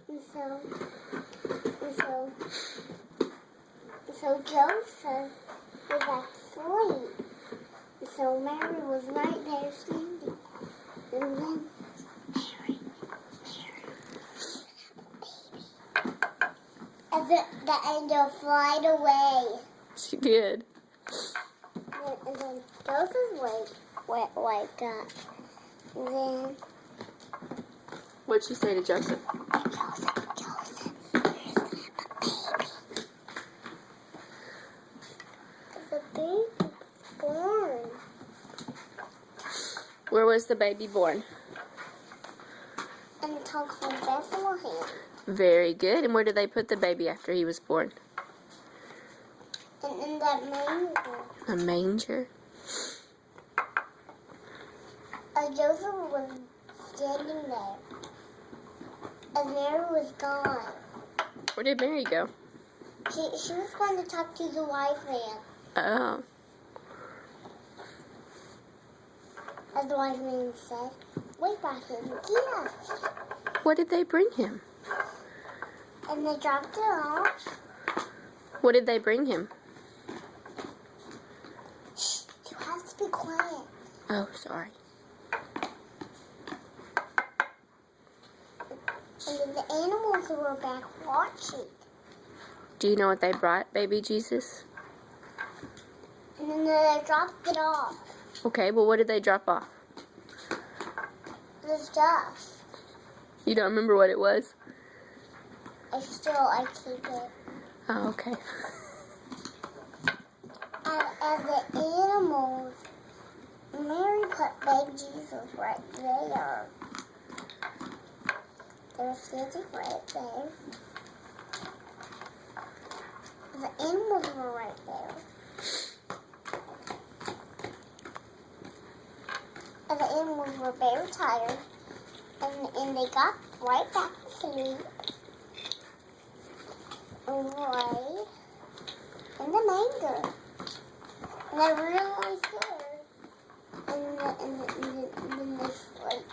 And so Joseph was asleep. And so Mary was right there standing. And then Mary, and the angel flied away. She did. And then Joseph wake up. And then What'd she say to Joseph? Joseph, the baby was born. Where was the baby born? In the town called Bethlehem. Very good. And where did they put the baby after he was born? And in that manger. A manger. Joseph was standing there. And Mary was gone. Where did Mary go? She was going to talk to the wise man. Oh. As the wise man said, we brought him a gift. What did they bring him? And they dropped it off. What did they bring him? Shh, you have to be quiet. Oh, sorry. And then the animals were back watching. Do you know what they brought, baby Jesus? And then they dropped it off. Okay, well, what did they drop off? The stuff. You don't remember what it was? I keep it. Oh, okay. And the animals, Mary put baby Jesus right there. There's standing right there. The animals were right there. And the animals were very tired. And they got right back to sleep. Right in the manger. And they're really scared. And then they sleep.